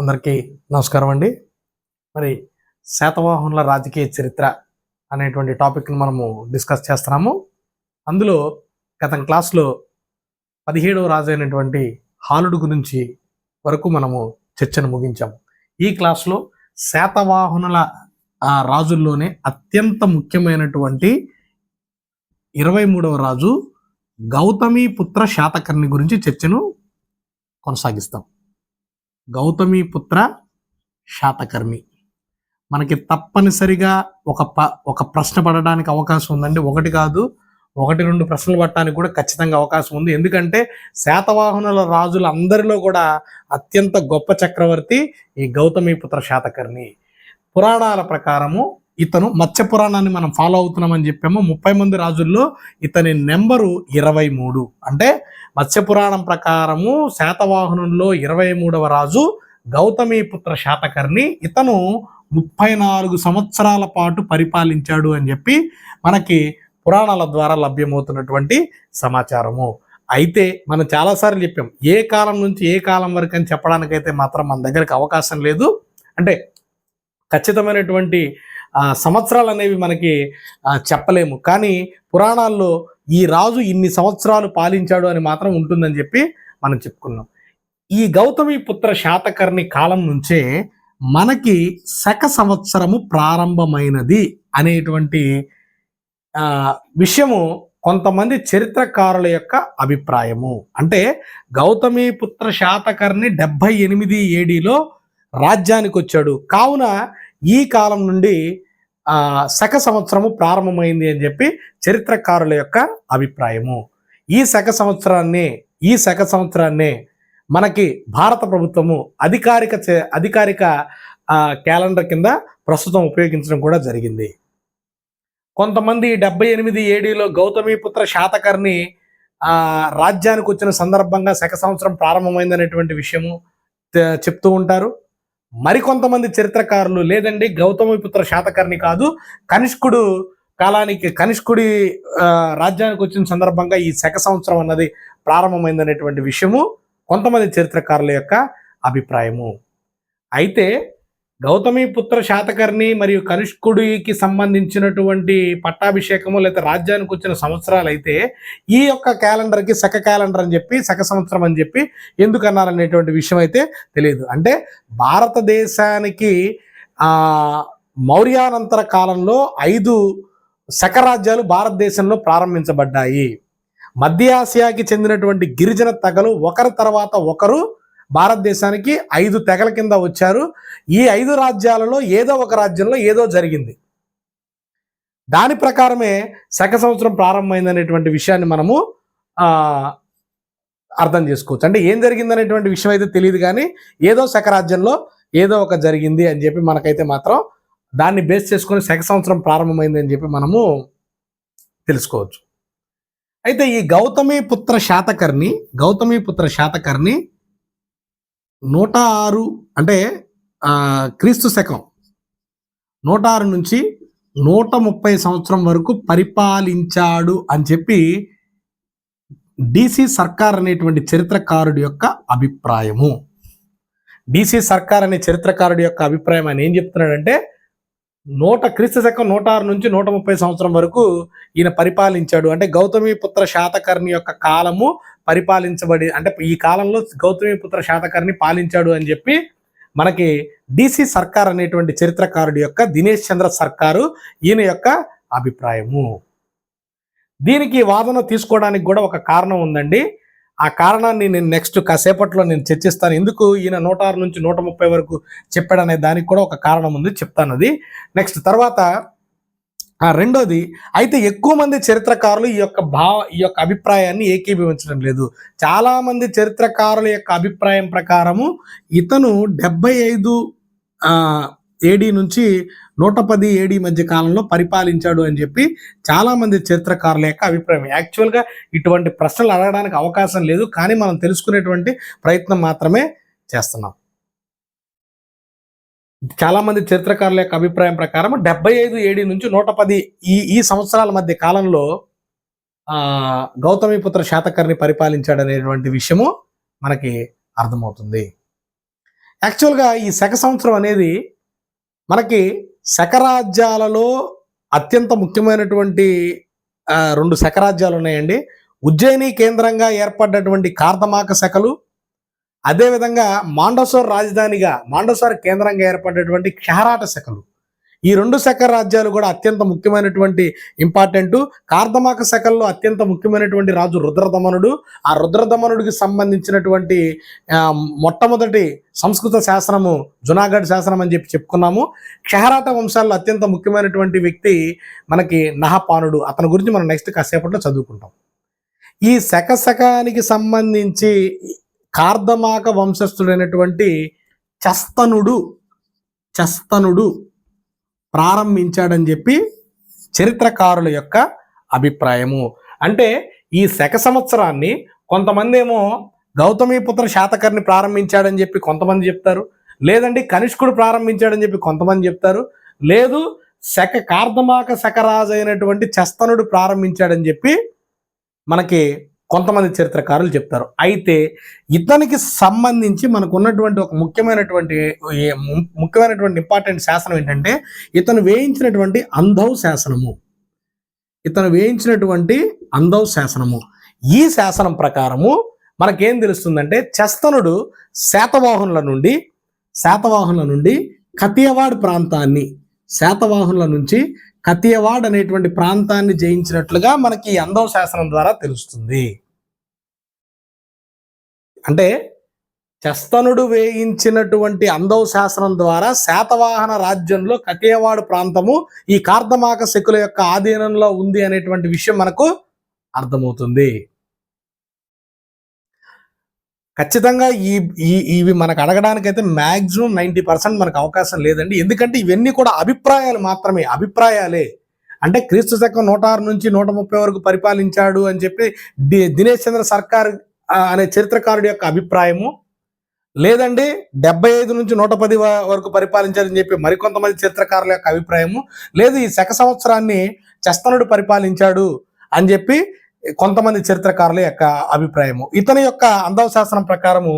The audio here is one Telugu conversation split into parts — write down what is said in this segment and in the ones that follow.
అందరికీ నమస్కారం అండి. మరి శాతవాహనుల రాజకీయ చరిత్ర అనేటువంటి టాపిక్ని మనము డిస్కస్ చేస్తున్నాము. అందులో గత క్లాస్లో 17వ రాజు అయినటువంటి హాలుడు గురించి వరకు మనము చర్చను ముగించాము. ఈ క్లాస్లో శాతవాహనుల రాజుల్లోనే అత్యంత ముఖ్యమైనటువంటి 23వ రాజు గౌతమీపుత్ర శాతకర్ణి గురించి చర్చను కొనసాగిస్తాం. గౌతమీపుత్ర శాతకర్ణి మనకి తప్పనిసరిగా ఒక ప్రశ్న పడడానికి అవకాశం ఉందండి. ఒకటి కాదు, 1-2 ప్రశ్నలు పడటానికి కూడా ఖచ్చితంగా అవకాశం ఉంది. ఎందుకంటే శాతవాహనుల రాజులందరిలో కూడా అత్యంత గొప్ప చక్రవర్తి ఈ గౌతమీపుత్ర శాతకర్ణి. పురాణాల ప్రకారము ఇతను మత్స్య పురాణాన్ని మనం ఫాలో అవుతున్నామని చెప్పాము. 30 మంది రాజుల్లో ఇతని నెంబరు 23. అంటే మత్స్య పురాణం ప్రకారము శాతవాహనుల్లో 23వ రాజు గౌతమీపుత్ర శాతకర్ణి. ఇతను 34 సంవత్సరాల పాటు పరిపాలించాడు అని చెప్పి మనకి పురాణాల ద్వారా లభ్యమవుతున్నటువంటి సమాచారము. అయితే మనం చాలాసార్లు చెప్పాం, ఏ కాలం నుంచి ఏ కాలం వరకు అని చెప్పడానికైతే మాత్రం మన దగ్గరికి అవకాశం లేదు. అంటే ఖచ్చితమైనటువంటి సంవత్సరాలు అనేవి మనకి చెప్పలేము. కానీ పురాణాల్లో ఈ రాజు ఇన్ని సంవత్సరాలు పాలించాడు అని మాత్రం ఉంటుందని చెప్పి మనం చెప్పుకున్నాం. ఈ గౌతమీపుత్ర శాతకర్ణి కాలం నుంచే మనకి శక సంవత్సరము ప్రారంభమైనది అనేటువంటి విషయము కొంతమంది చరిత్రకారుల యొక్క అభిప్రాయము. అంటే గౌతమీపుత్ర శాతకర్ణి 78 ఏడీలో రాజ్యానికి వచ్చాడు. కావున ఈ కాలం నుండి శక సంవత్సరము ప్రారంభమైంది అని చెప్పి చరిత్రకారుల యొక్క అభిప్రాయము. ఈ శక సంవత్సరాన్నే మనకి భారత ప్రభుత్వము అధికారిక క్యాలెండర్ కింద ప్రస్తుతం ఉపయోగించడం కూడా జరిగింది. కొంతమంది 78 ఏడీలో గౌతమీపుత్ర శాతకర్ణి రాజ్యానికి వచ్చిన సందర్భంగా శక సంవత్సరం ప్రారంభమైంది అనేటువంటి విషయము చెప్తూ ఉంటారు. మరికొంతమంది చరిత్రకారులు లేదండి, గౌతమీపుత్ర శాతకర్ణి కాదు, కనిష్కుడి రాజ్యానికి వచ్చిన సందర్భంగా ఈ శక సంవత్సరం అన్నది ప్రారంభమైంది అనేటువంటి విషయము కొంతమంది చరిత్రకారుల యొక్క అభిప్రాయము. అయితే గౌతమీపుత్ర శాతకర్ణి మరియు కనిష్కుడికి సంబంధించినటువంటి పట్టాభిషేకము లేదా రాజ్యానికి వచ్చిన సంవత్సరాలు అయితే ఈ యొక్క క్యాలెండర్కి శక క్యాలెండర్ అని చెప్పి శక సంవత్సరం అని చెప్పి ఎందుకు అన్నారనేటువంటి విషయం అయితే తెలియదు. అంటే భారతదేశానికి మౌర్యానంతర కాలంలో 5 శక రాజ్యాలు భారతదేశంలో ప్రారంభించబడ్డాయి. మధ్య ఆసియాకి చెందినటువంటి గిరిజన తెగలు ఒకరి తర్వాత ఒకరు భారతదేశానికి 5 తెగల కింద వచ్చారు. ఈ 5 రాజ్యాలలో ఏదో ఒక రాజ్యంలో ఏదో జరిగింది. దాని ప్రకారమే శక సంవత్సరం ప్రారంభమైంది అనేటువంటి విషయాన్ని మనము అర్థం చేసుకోవచ్చు. అంటే ఏం జరిగింది అనేటువంటి విషయం అయితే తెలియదు, కానీ ఏదో శక రాజ్యంలో ఏదో ఒక జరిగింది అని చెప్పి మనకైతే మాత్రం దాన్ని బేస్ చేసుకొని శక సంవత్సరం ప్రారంభమైంది అని చెప్పి మనము తెలుసుకోవచ్చు. అయితే ఈ గౌతమీపుత్ర శాతకర్ణి 106 అంటే క్రీస్తు శకం 106 నుంచి 130 సంవత్సరం వరకు పరిపాలించాడు అని చెప్పి డిసి సర్కార్ అనేటువంటి చరిత్రకారుడి యొక్క అభిప్రాయము. డిసి సర్కార్ అనే చరిత్రకారుడి యొక్క అభిప్రాయం ఆయన ఏం చెప్తున్నాడంటే, క్రీస్తు శకం 106 నుంచి 130 సంవత్సరం వరకు ఈయన పరిపాలించాడు. అంటే గౌతమీపుత్ర శాతకర్ణి యొక్క కాలము పరిపాలించబడి, అంటే ఈ కాలంలో గౌతమీపుత్ర శాతకర్ణి పాలించాడు అని చెప్పి మనకి డిసి సర్కార్ అనేటువంటి చరిత్రకారుడి యొక్క దినేష్ చంద్ర సర్కారు ఈయన యొక్క అభిప్రాయము. దీనికి వాదన తీసుకోవడానికి కూడా ఒక కారణం ఉందండి. ఆ కారణాన్ని నేను నెక్స్ట్ కాసేపట్లో నేను చర్చిస్తాను. ఎందుకు ఈయన 106 నుంచి 130 వరకు చెప్పాడనే దానికి కూడా ఒక కారణం ఉంది, చెప్తాను అది నెక్స్ట్. తర్వాత రెండోది, అయితే ఎక్కువ మంది చరిత్రకారులు ఈ యొక్క అభిప్రాయాన్ని ఏకీభవించడం లేదు. చాలా మంది చరిత్రకారుల యొక్క అభిప్రాయం ప్రకారము ఇతను 75 ఏడీ నుంచి 110 ఏడీ మధ్య కాలంలో పరిపాలించాడు అని చెప్పి చాలా మంది చరిత్రకారుల యొక్క అభిప్రాయం. యాక్చువల్గా ఇటువంటి ప్రశ్నలు అడగడానికి అవకాశం లేదు, కానీ మనం తెలుసుకునేటువంటి ప్రయత్నం మాత్రమే చేస్తున్నాం. చాలా మంది చరిత్రకారుల యొక్క అభిప్రాయం ప్రకారం 75 ఏడీ నుంచి 110 ఈ సంవత్సరాల మధ్య కాలంలో గౌతమీపుత్ర శాతకర్ణి పరిపాలించాడు అనేటువంటి విషయము మనకి అర్థమవుతుంది. యాక్చువల్గా ఈ శక సంవత్సరం అనేది మనకి శకరాజ్యాలలో అత్యంత ముఖ్యమైనటువంటి 2 శకరాజ్యాలు ఉన్నాయండి. ఉజ్జయిని కేంద్రంగా ఏర్పడ్డటువంటి కార్తమాక శకలు, అదేవిధంగా మాండసోర్ కేంద్రంగా ఏర్పడ్డటువంటి క్షహరాట శకలు. ఈ 2 శక రాజ్యాలు కూడా అత్యంత ముఖ్యమైనటువంటి ఇంపార్టెంట్. కార్తమాక శకల్లో అత్యంత ముఖ్యమైనటువంటి రాజు రుద్రదమనుడు. ఆ రుద్రదమనుడికి సంబంధించినటువంటి మొట్టమొదటి సంస్కృత శాసనము జునాగఢ్ శాసనం అని చెప్పుకున్నాము. క్షహరాట వంశాల్లో అత్యంత ముఖ్యమైనటువంటి వ్యక్తి మనకి నహపానుడు. అతని గురించి మనం నెక్స్ట్ కాసేపట్లో చదువుకుంటాం. ఈ శకానికి సంబంధించి కార్దమాక వంశస్థుడైనటువంటి చస్తనుడు ప్రారంభించాడని చెప్పి చరిత్రకారుల యొక్క అభిప్రాయము. అంటే ఈ శక సంవత్సరాన్ని కొంతమంది ఏమో గౌతమీపుత్ర శాతకర్ణి ప్రారంభించాడని చెప్పి కొంతమంది చెప్తారు, లేదండి కనిష్కుడు ప్రారంభించాడని చెప్పి కొంతమంది చెప్తారు, లేదు కార్దమాక శకరాజు అయినటువంటి చస్తనుడు ప్రారంభించాడని చెప్పి మనకి కొంతమంది చరిత్రకారులు చెప్తారు. అయితే ఇతనికి సంబంధించి మనకు ఉన్నటువంటి ఒక ముఖ్యమైనటువంటి ఇంపార్టెంట్ శాసనం ఏంటంటే ఇతను వేయించినటువంటి అంధౌ శాసనము. ఈ శాసనం ప్రకారము మనకేం తెలుస్తుందంటే చస్తనుడు శాతవాహనుల నుండి కతియవాడ్ ప్రాంతాన్ని కతియవాడ్ అనేటువంటి ప్రాంతాన్ని జయించినట్లుగా మనకి అంధౌ శాసనం ద్వారా తెలుస్తుంది. అంటే చస్తనుడు వేయించినటువంటి అంధౌ శాసనం ద్వారా శాతవాహన రాజ్యంలో కతియవాడు ప్రాంతము ఈ కార్దమాక శకుల యొక్క ఆధీనంలో ఉంది అనేటువంటి విషయం మనకు అర్థమవుతుంది. ఖచ్చితంగా ఇవి మనకు అడగడానికైతే మ్యాక్సిమం 90% మనకు అవకాశం లేదండి. ఎందుకంటే ఇవన్నీ కూడా అభిప్రాయాలే. అంటే క్రీస్తు శకం 106 నుంచి 130 వరకు పరిపాలించాడు అని చెప్పి దినేష్ చంద్ర సర్కార్ అనే చరిత్రకారుడి యొక్క అభిప్రాయము, లేదండి 75 నుంచి 110 వరకు పరిపాలించారని చెప్పి మరికొంతమంది చరిత్రకారుల యొక్క అభిప్రాయము, లేదు ఈ శక సంవత్సరాన్ని చస్తనుడు పరిపాలించాడు అని చెప్పి కొంతమంది చరిత్రకారుల యొక్క అభిప్రాయము. ఇతని యొక్క అంధౌ శాసనం ప్రకారము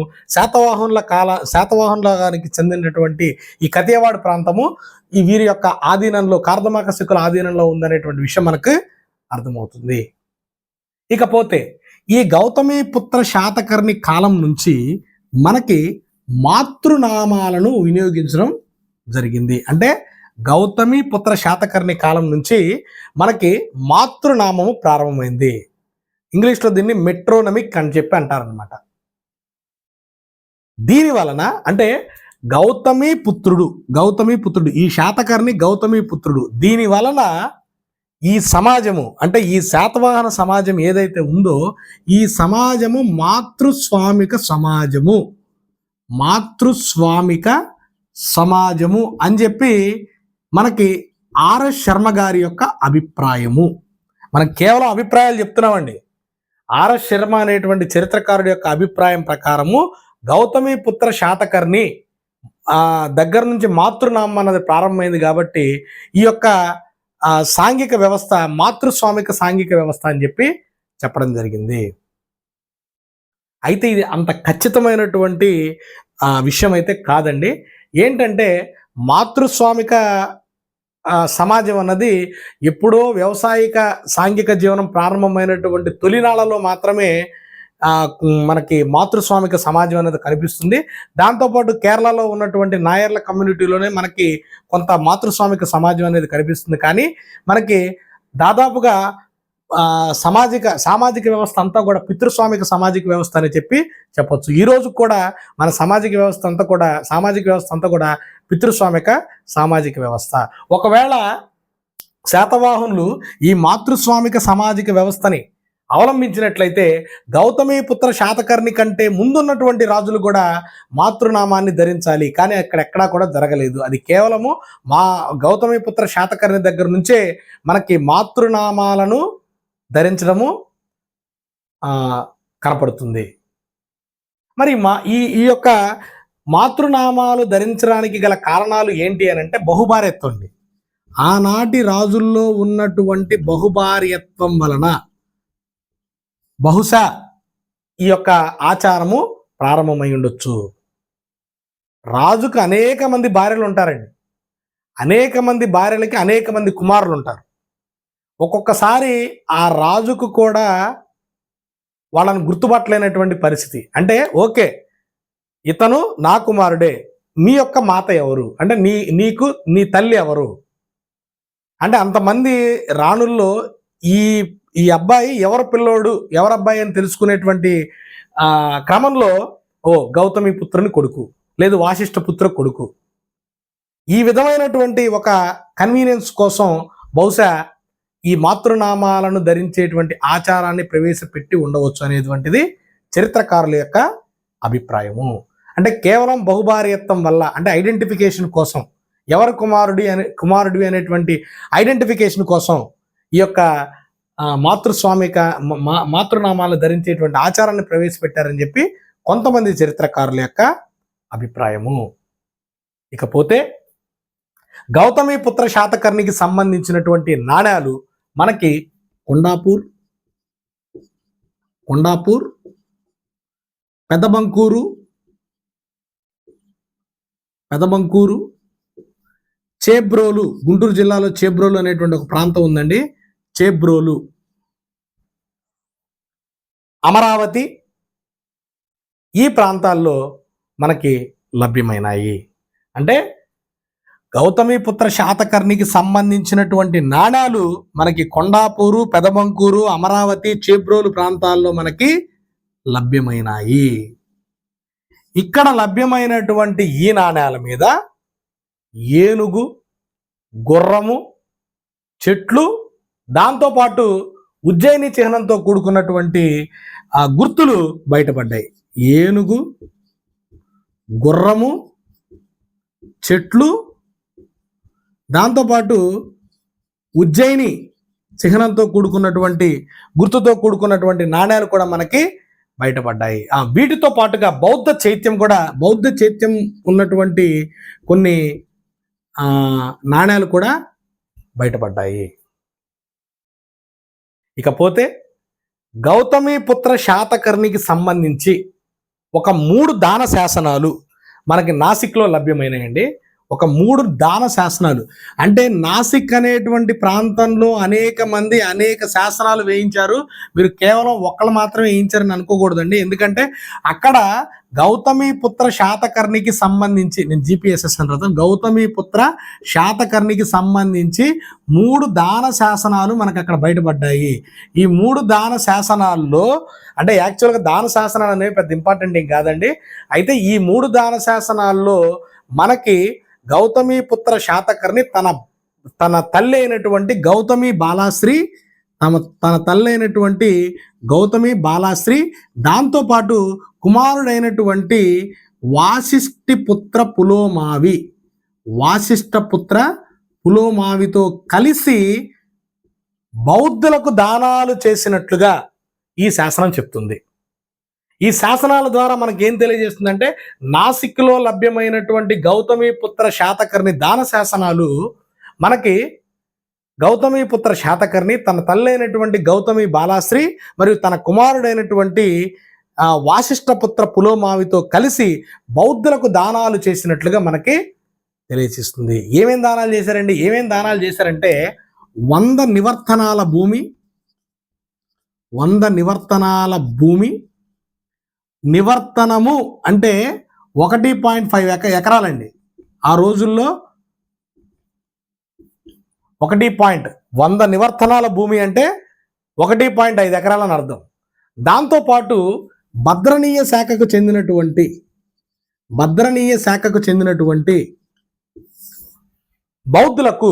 శాతవాహనులకి చెందినటువంటి ఈ కతియవాడు ప్రాంతము ఈ వీరి యొక్క ఆధీనంలో కార్దమాక శకుల ఆధీనంలో ఉందనేటువంటి విషయం మనకు అర్థమవుతుంది. ఇకపోతే ఈ గౌతమీపుత్ర శాతకర్ణి కాలం నుంచి మనకి మాతృనామాలను వినియోగించడం జరిగింది. అంటే గౌతమీపుత్ర శాతకర్ణి కాలం నుంచి మనకి మాతృనామము ప్రారంభమైంది. ఇంగ్లీష్లో దీన్ని మెట్రోనమిక్ అని చెప్పి అంటారనమాట. దీని వలన అంటే గౌతమీపుత్రుడు ఈ శాతకర్ణి గౌతమీపుత్రుడు, దీని వలన ఈ సమాజము అంటే ఈ శాతవాహన సమాజం ఏదైతే ఉందో ఈ సమాజము మాతృస్వామిక సమాజము అని చెప్పి మనకి ఆర్ఎస్ శర్మ గారి యొక్క అభిప్రాయము. మనం కేవలం అభిప్రాయాలు చెప్తున్నామండి. ఆర్ఎస్ శర్మ అనేటువంటి చరిత్రకారుడి యొక్క అభిప్రాయం ప్రకారము గౌతమీపుత్ర శాతకర్ణి దగ్గర నుంచి మాతృనామం అన్నది ప్రారంభమైంది కాబట్టి ఈ యొక్క సాంఘిక వ్యవస్థ మాతృస్వామిక సాంఘిక వ్యవస్థ అని చెప్పి చెప్పడం జరిగింది. అయితే ఇది అంత ఖచ్చితమైనటువంటి విషయం అయితే కాదండి. ఏంటంటే మాతృస్వామిక సమాజం అన్నది ఎప్పుడో వ్యవసాయిక సాంఘిక జీవనం ప్రారంభమైనటువంటి తొలినాళ్లలో మాత్రమే మనకి మాతృస్వామిక సమాజం అనేది కనిపిస్తుంది. దాంతోపాటు కేరళలో ఉన్నటువంటి నాయర్ల కమ్యూనిటీలోనే మనకి కొంత మాతృస్వామిక సమాజం అనేది కనిపిస్తుంది. కానీ మనకి దాదాపుగా సామాజిక వ్యవస్థ అంతా కూడా పితృస్వామిక సామాజిక వ్యవస్థ అని చెప్పొచ్చు. ఈ రోజు కూడా మన సామాజిక వ్యవస్థ అంతా కూడా పితృస్వామిక సామాజిక వ్యవస్థ. ఒకవేళ శాతవాహనులు ఈ మాతృస్వామిక సామాజిక వ్యవస్థని అవలంబించినట్లయితే గౌతమీపుత్ర శాతకర్ణి కంటే ముందున్నటువంటి రాజులు కూడా మాతృనామాన్ని ధరించాలి. కానీ అక్కడెక్కడా కూడా జరగలేదు. అది కేవలము గౌతమీపుత్ర శాతకర్ణి దగ్గర నుంచే మనకి మాతృనామాలను ధరించడము కనపడుతుంది. మరి ఈ యొక్క మాతృనామాలు ధరించడానికి గల కారణాలు ఏంటి అని అంటే బహుభార్యత్వం. ఆనాటి రాజుల్లో ఉన్నటువంటి బహుభార్యత్వం వలన బహుశా ఈ యొక్క ఆచారము ప్రారంభమై ఉండొచ్చు. రాజుకు అనేక మంది భార్యలు ఉంటారండి. అనేక మంది భార్యలకి అనేక మంది కుమారులు ఉంటారు. ఒక్కొక్కసారి ఆ రాజుకు కూడా వాళ్ళని గుర్తుపట్టలేనటువంటి పరిస్థితి. అంటే ఓకే, ఇతను నా కుమారుడే, మీ యొక్క మాత ఎవరు, అంటే నీకు నీ తల్లి ఎవరు, అంటే అంతమంది రాణుల్లో ఈ ఈ అబ్బాయి ఎవరు పిల్లోడు, ఎవరు అబ్బాయి అని తెలుసుకునేటువంటి క్రమంలో గౌతమి పుత్రుని కొడుకు, లేదు వాసిష్ఠ పుత్ర కొడుకు, ఈ విధమైనటువంటి ఒక కన్వీనియన్స్ కోసం బహుశా ఈ మాతృనామాలను ధరించేటువంటి ఆచారాన్ని ప్రవేశపెట్టి ఉండవచ్చు అనేటువంటిది చరిత్రకారుల యొక్క అభిప్రాయము. అంటే కేవలం బహుభార్యత్వం వల్ల, అంటే ఐడెంటిఫికేషన్ కోసం, ఎవరు కుమారుడి అనేటువంటి ఐడెంటిఫికేషన్ కోసం ఈ యొక్క మాతృనామాలను ధరించేటువంటి ఆచారాన్ని ప్రవేశపెట్టారని చెప్పి కొంతమంది చరిత్రకారుల యొక్క అభిప్రాయము. ఇకపోతే గౌతమి పుత్ర శాతకర్ణికి సంబంధించినటువంటి నాణ్యాలు మనకి కొండాపూర్, పెదబంకూరు, చేబ్రోలు, గుంటూరు జిల్లాలో చేబ్రోలు అనేటువంటి ఒక ప్రాంతం ఉందండి. చేబ్రోలు, అమరావతి, ఈ ప్రాంతాల్లో మనకి లభ్యమైనాయి. అంటే గౌతమి పుత్ర శాతకర్ణికి సంబంధించినటువంటి నాణ్యాలు మనకి కొండాపూరు, పెదబంకూరు, అమరావతి, చేబ్రోలు ప్రాంతాల్లో మనకి లభ్యమైనాయి. ఇక్కడ లభ్యమైనటువంటి ఈ నాణ్యాల మీద ఏనుగు, గుర్రము, చెట్లు, దాంతోపాటు ఉజ్జయిని చిహ్నంతో కూడుకున్నటువంటి గుర్తులు బయటపడ్డాయి. ఏనుగు, గుర్రము, చెట్లు, దాంతోపాటు ఉజ్జయిని చిహ్నంతో కూడుకున్నటువంటి గుర్తుతో కూడుకున్నటువంటి నాణ్యాలు కూడా మనకి బయటపడ్డాయి. వీటితో పాటుగా బౌద్ధ చైత్యం ఉన్నటువంటి కొన్ని నాణ్యాలు కూడా బయటపడ్డాయి. ఇకపోతే గౌతమి పుత్ర శాతకర్ణికి సంబంధించి ఒక 3 దాన శాసనాలు మనకి నాసిక్లో లభ్యమైనాయండి. ఒక 3 దాన శాసనాలు. అంటే నాసిక్ అనేటువంటి ప్రాంతంలో అనేక మంది అనేక శాసనాలు వేయించారు. మీరు కేవలం ఒక్కళ్ళు మాత్రమే వేయించారని అనుకోకూడదండి. ఎందుకంటే అక్కడ గౌతమి పుత్ర శాతకర్ణికి సంబంధించి, నేను జిపిఎస్ఎస్ అంటాను, గౌతమి పుత్ర శాతకర్ణికి సంబంధించి 3 దాన శాసనాలు మనకు అక్కడ బయటపడ్డాయి. ఈ 3 దాన శాసనాల్లో, అంటే యాక్చువల్గా దాన శాసనాలు అనేవి పెద్ద ఇంపార్టెంట్ ఏం కాదండి. అయితే ఈ 3 దాన శాసనాల్లో మనకి గౌతమి పుత్ర శాతకర్ణి తన తల్లి అయినటువంటి గౌతమి బాలాశ్రీ, దాంతోపాటు కుమారుడైనటువంటి వాసిష్ఠ పుత్ర పులోమావితో కలిసి బౌద్ధులకు దానాలు చేసినట్లుగా ఈ శాసనం చెప్తుంది. ఈ శాసనాల ద్వారా మనకి ఏం తెలియజేస్తుందంటే, నాసిక్లో లభ్యమైనటువంటి గౌతమి పుత్ర శాతకర్ణి దాన శాసనాలు మనకి గౌతమి పుత్ర శాతకర్ణి తన తల్లి అయినటువంటి గౌతమి బాలాశ్రీ మరియు తన కుమారుడైనటువంటి వాసిష్ఠ పుత్ర పులోమావితో కలిసి బౌద్ధులకు దానాలు చేసినట్లుగా మనకి తెలియజేస్తుంది. ఏమేం దానాలు చేశారంటే 100 నివర్తనాల భూమి, నివర్తనము అంటే 1.5 ఎకరాలండి. ఆ రోజుల్లో 100 నివర్తనాల భూమి అంటే 1.5 ఎకరాలని అర్థం. దాంతోపాటు భద్రణీయ శాఖకు చెందినటువంటి బౌద్ధులకు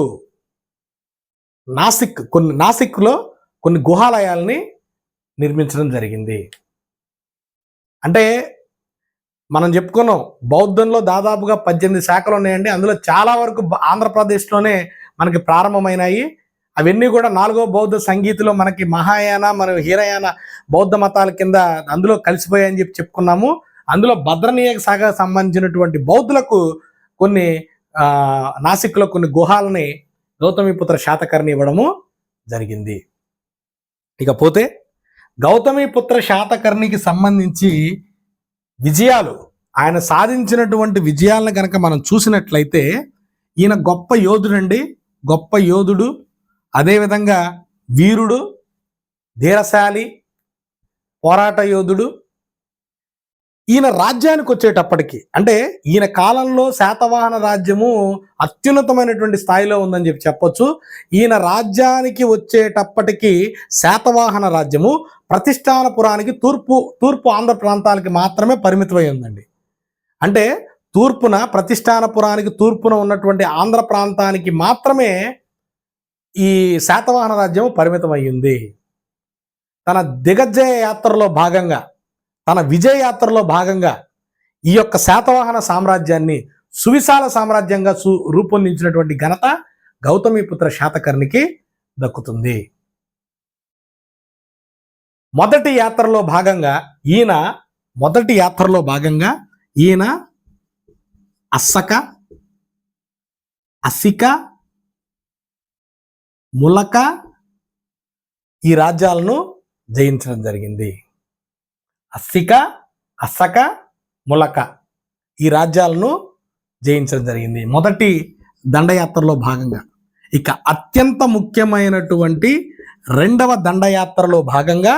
నాసిక్లో కొన్ని గుహాలయాల్ని నిర్మించడం జరిగింది. అంటే మనం చెప్పుకున్నాం, బౌద్ధంలో దాదాపుగా 18 శాఖలు ఉన్నాయండి. అందులో చాలా వరకు ఆంధ్రప్రదేశ్లోనే మనకి ప్రారంభమైనాయి. అవన్నీ కూడా 4వ బౌద్ధ సంగీతిలో మనకి మహాయాన మరియు హీనయాన బౌద్ధ మతాల కింద అందులో కలిసిపోయాయని చెప్పుకున్నాము. అందులో భద్రనీయ శాఖకు సంబంధించినటువంటి బౌద్ధులకు కొన్ని నాసిక్లో కొన్ని గుహాలని గౌతమిపుత్ర శాతకర్ణి ఇవ్వడము జరిగింది. ఇకపోతే గౌతమిపుత్ర శాతకర్ణికి సంబంధించి విజయాలు, ఆయన సాధించినటువంటి విజయాలను కనుక మనం చూసినట్లయితే ఈయన గొప్ప యోధుడండి, గొప్ప యోధుడు, అదేవిధంగా వీరుడు, ధీరశాలి, పోరాట యోధుడు. ఈయన రాజ్యానికి వచ్చేటప్పటికి, అంటే ఈయన కాలంలో శాతవాహన రాజ్యము అత్యున్నతమైనటువంటి స్థాయిలో ఉందని చెప్పొచ్చు. ఈయన రాజ్యానికి వచ్చేటప్పటికి శాతవాహన రాజ్యము ప్రతిష్టానపురానికి తూర్పు ఆంధ్ర ప్రాంతాలకి మాత్రమే పరిమితమై ఉందండి. అంటే ప్రతిష్టానపురానికి తూర్పున ఉన్నటువంటి ఆంధ్ర ప్రాంతానికి మాత్రమే ఈ శాతవాహన రాజ్యం పరిమితమయ్యింది. తన దిగ్గజయ యాత్రలో భాగంగా, తన విజయ యాత్రలో భాగంగా ఈ యొక్క శాతవాహన సామ్రాజ్యాన్ని సువిశాల సామ్రాజ్యంగా రూపొందించినటువంటి ఘనత గౌతమిపుత్ర శాతకర్ణికి దక్కుతుంది. మొదటి యాత్రలో భాగంగా ఈయన అస్సక, అసిక, ములక ఈ రాజ్యాలను జయించడం జరిగింది. అస్సిక, అస్సక, ములక ఈ రాజ్యాలను జయించడం జరిగింది మొదటి దండయాత్రలో భాగంగా. ఇక అత్యంత ముఖ్యమైనటువంటి రెండవ దండయాత్రలో భాగంగా,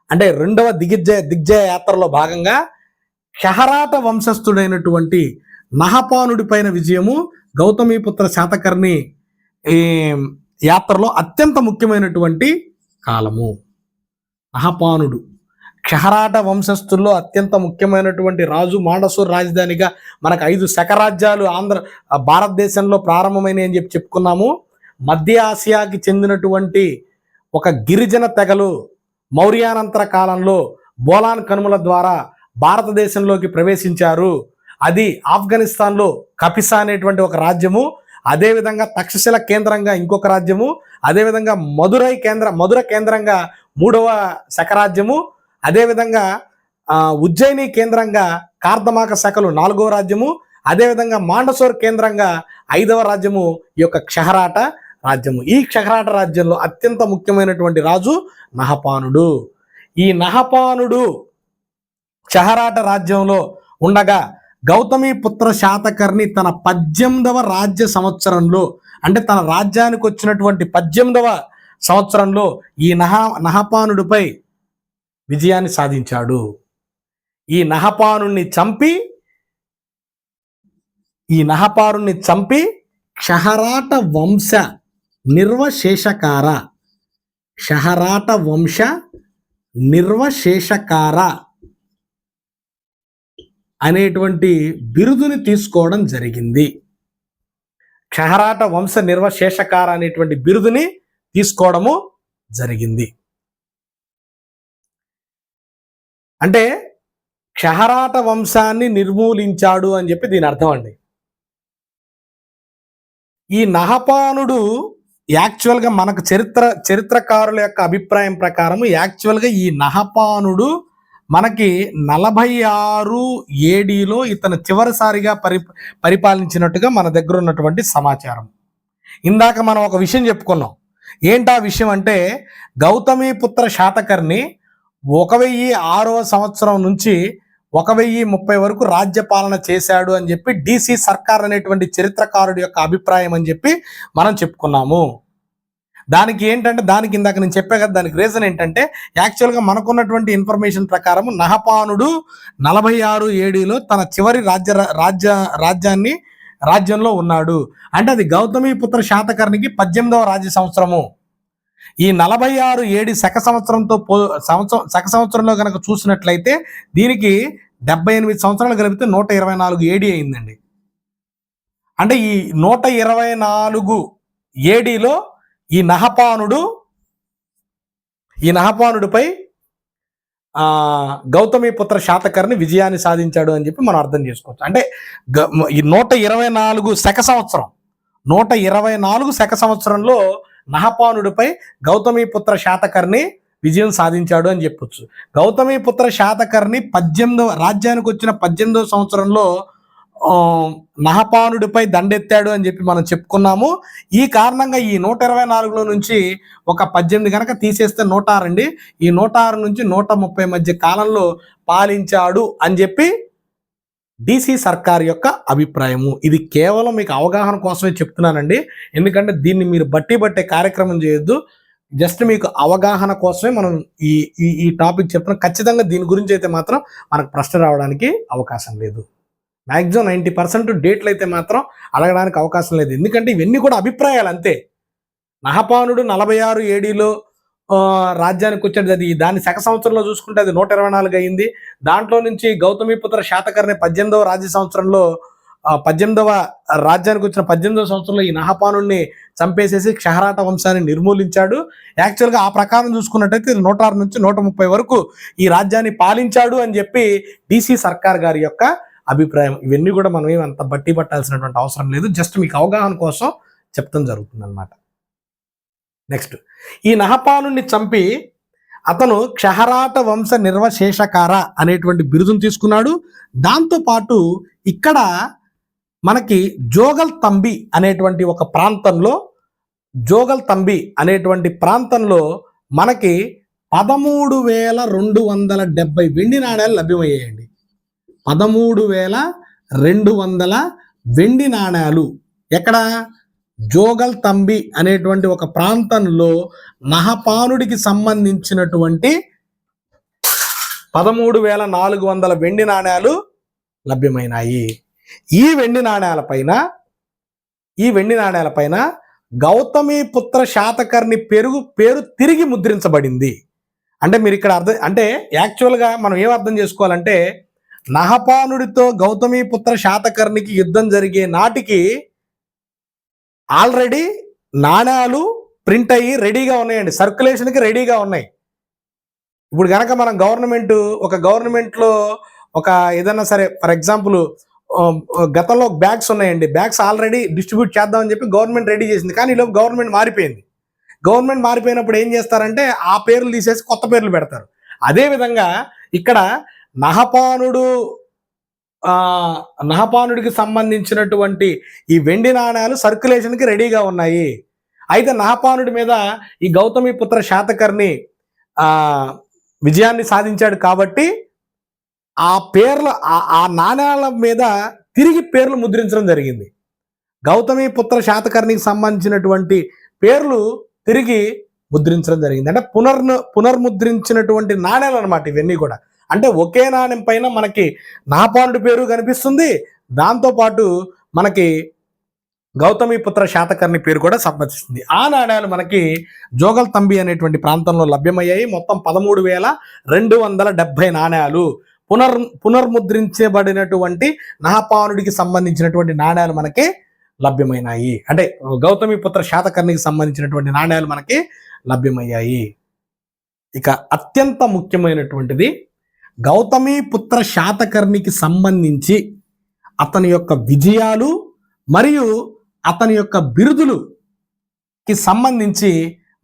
అంటే రెండవ దిగ్జయ యాత్రలో భాగంగా క్షహరాట వంశస్థుడైనటువంటి నహపానుడి పైన విజయము గౌతమిపుత్ర శాతకర్ణి యాత్రలో అత్యంత ముఖ్యమైనటువంటి కాలము. నహపానుడు క్షహరాట వంశస్థుల్లో అత్యంత ముఖ్యమైనటువంటి రాజు. మాండసూర్ రాజధానిగా మనకు 5 శకరాజ్యాలు భారతదేశంలో ప్రారంభమైన అని చెప్పుకున్నాము. మధ్య ఆసియాకి చెందినటువంటి ఒక గిరిజన తెగలు మౌర్యానంతర కాలంలో బోలాన్ కనుమల ద్వారా భారతదేశంలోకి ప్రవేశించారు. అది ఆఫ్ఘనిస్తాన్లో కపిసా అనేటువంటి ఒక రాజ్యము, అదేవిధంగా తక్షశిల కేంద్రంగా ఇంకొక రాజ్యము, అదేవిధంగా మధుర కేంద్రంగా 3వ శకరాజ్యము, అదేవిధంగా ఉజ్జయిని కేంద్రంగా కార్దమాక శకలు 4వ రాజ్యము, అదేవిధంగా మాండసోర్ కేంద్రంగా 5వ రాజ్యము ఈ యొక్క క్షహరాట రాజ్యము. ఈ క్షహరాట రాజ్యంలో అత్యంత ముఖ్యమైనటువంటి రాజు నహపానుడు. ఈ నహపానుడు క్షహరాట రాజ్యంలో ఉండగా గౌతమిపుత్ర శాతకర్ణి తన 18వ రాజ్య సంవత్సరంలో, అంటే తన రాజ్యానికి వచ్చినటువంటి 18వ సంవత్సరంలో ఈ నహపానుడిపై విజయాన్ని సాధించాడు. ఈ నహపానుణ్ణి చంపి క్షహరాట వంశ నిర్వశేషకార అనేటువంటి బిరుదుని తీసుకోవడం జరిగింది. క్షహరాట వంశ నిర్వశేషకార అనేటువంటి బిరుదుని తీసుకోవడము జరిగింది. అంటే క్షహరాట వంశాన్ని నిర్మూలించాడు అని చెప్పి దీని అర్థం అండి. ఈ నహపానుడు యాక్చువల్గా మనకు చరిత్రకారుల యొక్క అభిప్రాయం ప్రకారం యాక్చువల్గా ఈ నహపానుడు మనకి 46 ADలో ఇతను చివరిసారిగా పరిపాలించినట్టుగా మన దగ్గర ఉన్నటువంటి సమాచారం. ఇందాక మనం ఒక విషయం చెప్పుకున్నాం. ఏంటా విషయం అంటే గౌతమిపుత్ర శాతకర్ణి 1006వ సంవత్సరం నుంచి 1030 వరకు రాజ్యపాలన చేశాడు అని చెప్పి DC సర్కార్ అనేటువంటి చరిత్రకారుడి యొక్క అభిప్రాయం అని చెప్పి మనం చెప్పుకున్నాము. దానికి ఏంటంటే, దానికి ఇందాక నేను చెప్పా కదా, దానికి రీజన్ ఏంటంటే యాక్చువల్గా మనకున్నటువంటి ఇన్ఫర్మేషన్ ప్రకారం నహపానుడు 46 ADలో తన చివరి రాజ్యంలో ఉన్నాడు. అంటే అది గౌతమిపుత్ర శాతకర్ణికి 18వ రాజ్య సంవత్సరము. ఈ 46 AD శక సంవత్సరంలో కనుక చూసినట్లయితే దీనికి 78 సంవత్సరాలు కలిపితే 124 AD అయిందండి. అంటే ఈ 124 ADలో ఈ నహపానుడిపై గౌతమిపుత్ర శాతకర్ణి విజయాన్ని సాధించాడు అని చెప్పి మనం అర్థం చేసుకోవచ్చు. అంటే ఈ 124 శక సంవత్సరంలో నహపానుడిపై గౌతమిపుత్ర శాతకర్ణి విజయం సాధించాడు అని చెప్పొచ్చు. గౌతమిపుత్ర శాతకర్ణి రాజ్యానికి వచ్చిన 18వ సంవత్సరంలో నహపానుడిపై దండెత్తాడు అని చెప్పి మనం చెప్పుకున్నాము. ఈ కారణంగా ఈ 124లో నుంచి ఒక 18 కనుక తీసేస్తే 106 అండి. ఈ 106 నుంచి 130 మధ్య కాలంలో పాలించాడు అని చెప్పి డిసి సర్కార్ యొక్క అభిప్రాయము. ఇది కేవలం మీకు అవగాహన కోసమే చెప్తున్నానండి. ఎందుకంటే దీన్ని మీరు బట్టే కార్యక్రమం చేయొద్దు. జస్ట్ మీకు అవగాహన కోసమే మనం ఈ ఈ ఈ టాపిక్ చెప్తున్నాం. ఖచ్చితంగా దీని గురించి అయితే మాత్రం మనకు ప్రశ్న రావడానికి అవకాశం లేదు. మ్యాక్సిమం 90% డేట్లు అయితే మాత్రం అడగడానికి అవకాశం లేదు. ఎందుకంటే ఇవన్నీ కూడా అభిప్రాయాలు అంతే. నహపానుడు 46 ఏడీలో రాజ్యానికి వచ్చాడు. అది దాని శక సంవత్సరంలో చూసుకుంటే అది 124 అయింది. దాంట్లో నుంచి గౌతమిపుత్ర శాతకర్ణి 18వ రాజ్య సంవత్సరంలో 18వ రాజ్యానికి వచ్చిన 18వ సంవత్సరంలో ఈ నహపానుడిని చంపేసేసి క్షహరాట వంశాన్ని నిర్మూలించాడు. యాక్చువల్గా ఆ ప్రకారం చూసుకున్నట్టయితే 106 నుంచి 130 వరకు ఈ రాజ్యాన్ని పాలించాడు అని చెప్పి డిసి సర్కార్ గారి యొక్క అభిప్రాయం. ఇవన్నీ కూడా మనం ఏమంత బట్టి పట్టాల్సినటువంటి అవసరం లేదు. జస్ట్ మీకు అవగాహన కోసం చెప్తాం జరుగుతుంది అనమాట. నెక్స్ట్, ఈ నహపానుడిని చంపి అతను క్షహరాట వంశ నిర్వశేషకార అనేటువంటి బిరుదును తీసుకున్నాడు. దాంతోపాటు ఇక్కడ మనకి జోగల్ తంబి అనేటువంటి ఒక ప్రాంతంలో మనకి 13,270 వెండి నాణ్యాలు లభ్యమయ్యాయండి. 13,200 వెండి నాణ్యాలు ఎక్కడ? జోగల్ తంబి అనేటువంటి ఒక ప్రాంతంలో నహపానుడికి సంబంధించినటువంటి 13,400 వెండి నాణ్యాలు లభ్యమైనాయి. ఈ వెండి నాణ్యాలపైన గౌతమిపుత్ర శాతకర్ణి పేరు తిరిగి ముద్రించబడింది. అంటే మీరు ఇక్కడ అంటే యాక్చువల్గా మనం ఏం అర్థం చేసుకోవాలంటే, నహపానుడితో గౌతమిపుత్ర శాతకర్ణికి యుద్ధం జరిగే నాటికి ఆల్రెడీ నాణ్యాలు ప్రింట్ అయ్యి రెడీగా ఉన్నాయండి, సర్క్యులేషన్కి రెడీగా ఉన్నాయి. ఇప్పుడు కనుక మనం గవర్నమెంట్లో ఒక ఏదన్నా సరే, ఫర్ ఎగ్జాంపుల్ గతంలో బ్యాగ్స్ ఉన్నాయండి, బ్యాగ్స్ ఆల్రెడీ డిస్ట్రిబ్యూట్ చేద్దామని చెప్పి గవర్నమెంట్ రెడీ చేసింది. కానీ ఈలోపు గవర్నమెంట్ మారిపోయినప్పుడు ఏం చేస్తారంటే ఆ పేర్లు తీసేసి కొత్త పేర్లు పెడతారు. అదేవిధంగా ఇక్కడ నహపానుడికి సంబంధించినటువంటి ఈ వెండి నాణ్యాలు సర్క్యులేషన్కి రెడీగా ఉన్నాయి. అయితే నహపానుడి మీద ఈ గౌతమిపుత్ర శాతకర్ణి విజయాన్ని సాధించాడు కాబట్టి ఆ నాణ్యాల మీద తిరిగి పేర్లు ముద్రించడం జరిగింది. గౌతమిపుత్ర శాతకర్ణికి సంబంధించినటువంటి పేర్లు తిరిగి ముద్రించడం జరిగింది. అంటే పునర్ముద్రించినటువంటి నాణ్యాలు అన్నమాట ఇవన్నీ కూడా. అంటే ఒకే నాణ్యం పైన మనకి నహపానుడి పేరు కనిపిస్తుంది, దాంతోపాటు మనకి గౌతమిపుత్ర శాతకర్ణి పేరు కూడా సంబంధిస్తుంది. ఆ నాణ్యాలు మనకి జోగల్ తంబి అనేటువంటి ప్రాంతంలో లభ్యమయ్యాయి. మొత్తం 13,270 నాణ్యాలు పునర్ముద్రించబడినటువంటి నహపానుడికి సంబంధించినటువంటి నాణ్యాలు మనకి లభ్యమైనాయి. అంటే గౌతమిపుత్ర శాతకర్ణికి సంబంధించినటువంటి నాణ్యాలు మనకి లభ్యమయ్యాయి. ఇక అత్యంత ముఖ్యమైనటువంటిది, గౌతమిపుత్ర శాతకర్ణికి సంబంధించి అతని యొక్క విజయాలు మరియు అతని యొక్క బిరుదులుకి సంబంధించి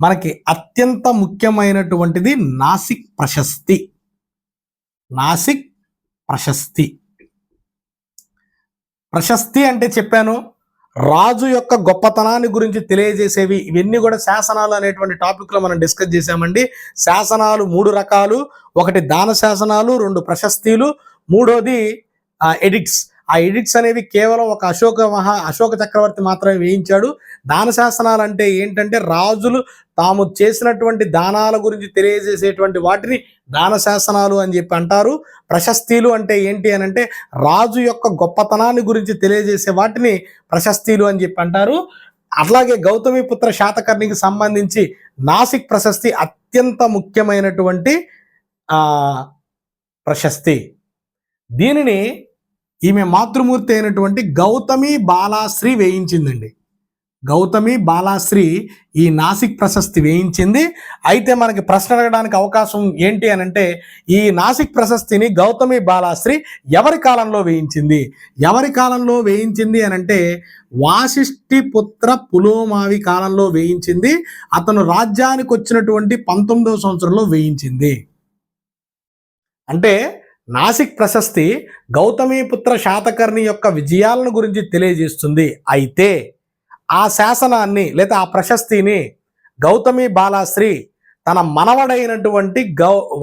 మనకి అత్యంత ముఖ్యమైనటువంటిది నాసిక్ ప్రశస్తి. ప్రశస్తి అంటే చెప్పాను, రాజు యొక్క గొప్పతనాన్ని గురించి తెలియజేసేవి. ఇవన్నీ కూడా శాసనాలు అనేటువంటి టాపిక్లో మనం డిస్కస్ చేశామండి. శాసనాలు 3 రకాలు. ఒకటి దాన శాసనాలు, 2 ప్రశస్తీలు, 3వది ఎడిక్ట్స్. ఆ ఎడిక్ట్స్ అనేవి కేవలం ఒక అశోక చక్రవర్తి మాత్రమే వేయించాడు. దాన శాసనాలు అంటే ఏంటంటే రాజులు తాము చేసినటువంటి దానాల గురించి తెలియజేసేటువంటి వాటిని దాన శాసనాలు అని చెప్పి అంటారు. ప్రశస్తీలు అంటే ఏంటి అని అంటే రాజు యొక్క గొప్పతనాన్ని గురించి తెలియజేసే వాటిని ప్రశస్తీలు అని చెప్పి అంటారు. అట్లాగే గౌతమిపుత్ర శాతకర్ణికి సంబంధించి నాసిక్ ప్రశస్తి అత్యంత ముఖ్యమైనటువంటి ప్రశస్తి. దీనిని ఈమె మాతృమూర్తి అయినటువంటి గౌతమి బాలాశ్రీ వేయించిందండి. గౌతమి బాలాశ్రీ ఈ నాసిక్ ప్రశస్తి వేయించింది. అయితే మనకి ప్రశ్న అడగడానికి అవకాశం ఏంటి అని అంటే, ఈ నాసిక్ ప్రశస్తిని గౌతమి బాలాశ్రీ ఎవరి కాలంలో వేయించింది అని అంటే వాసిష్ఠిపుత్ర పులోమావి కాలంలో వేయించింది. అతను రాజ్యానికి వచ్చినటువంటి 19వ సంవత్సరంలో వేయించింది. అంటే నాసిక్ ప్రశస్తి గౌతమిపుత్ర శాతకర్ణి యొక్క విజయాలను గురించి తెలియజేస్తుంది. అయితే ఆ శాసనాన్ని లేదా ఆ ప్రశస్తిని గౌతమి బాలాశ్రీ తన మనవడైనటువంటి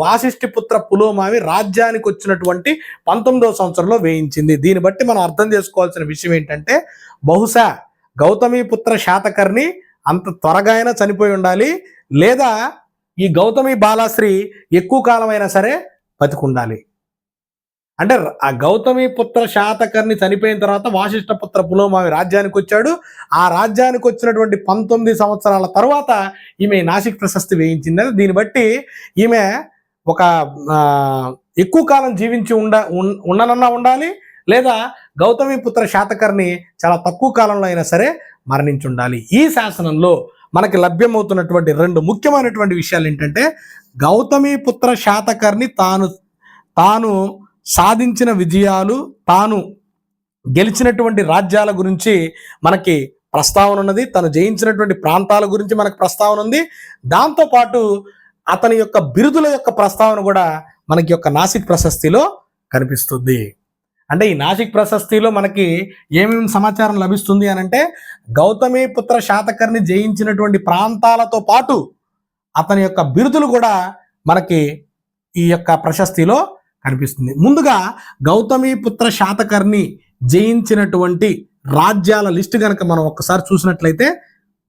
వాసిష్ఠిపుత్ర పులోమావి రాజ్యానికి వచ్చినటువంటి 19వ సంవత్సరంలో వేయించింది. దీన్ని బట్టి మనం అర్థం చేసుకోవాల్సిన విషయం ఏంటంటే, బహుశా గౌతమీపుత్ర శాతకర్ణి అంత త్వరగా అయినా చనిపోయి ఉండాలి, లేదా ఈ గౌతమి బాలాశ్రీ ఎక్కువ కాలమైనా సరే బతికుండాలి. అంటే ఆ గౌతమీపుత్ర శాతకర్ణి చనిపోయిన తర్వాత వాసిష్ఠపుత్ర పులోమావి రాజ్యానికి వచ్చాడు. ఆ రాజ్యానికి వచ్చినటువంటి 19 సంవత్సరాల తర్వాత ఈమె నాసిక్ ప్రశస్తి వేయించింది. దీన్ని బట్టి ఈమె ఒక ఎక్కువ కాలం జీవించి ఉండనన్నా ఉండాలి, లేదా గౌతమీపుత్ర శాతకర్ణి చాలా తక్కువ కాలంలో అయినా సరే మరణించి ఉండాలి. ఈ శాసనంలో మనకి లభ్యమవుతున్నటువంటి 2 ముఖ్యమైనటువంటి విషయాలు ఏంటంటే, గౌతమీపుత్ర శాతకర్ణి తాను సాధించిన విజయాలు, తాను గెలిచినటువంటి రాజ్యాల గురించి మనకి ప్రస్తావన ఉన్నది, తను జయించినటువంటి ప్రాంతాల గురించి మనకు ప్రస్తావన ఉంది. దాంతోపాటు అతని యొక్క బిరుదుల యొక్క ప్రస్తావన కూడా మనకి యొక్క నాసిక్ ప్రశస్తిలో కనిపిస్తుంది. అంటే ఈ నాసిక్ ప్రశస్తిలో మనకి ఏమేమి సమాచారం లభిస్తుంది అని అంటే, గౌతమీపుత్ర శాతకర్ణి జయించినటువంటి ప్రాంతాలతో పాటు అతని యొక్క బిరుదులు కూడా మనకి ఈ యొక్క ప్రశస్తిలో కనిపిస్తుంది. ముందుగా గౌతమీపుత్ర శాతకర్ణి జయించినటువంటి రాజ్యాల లిస్టు కనుక మనం ఒక్కసారి చూసినట్లయితే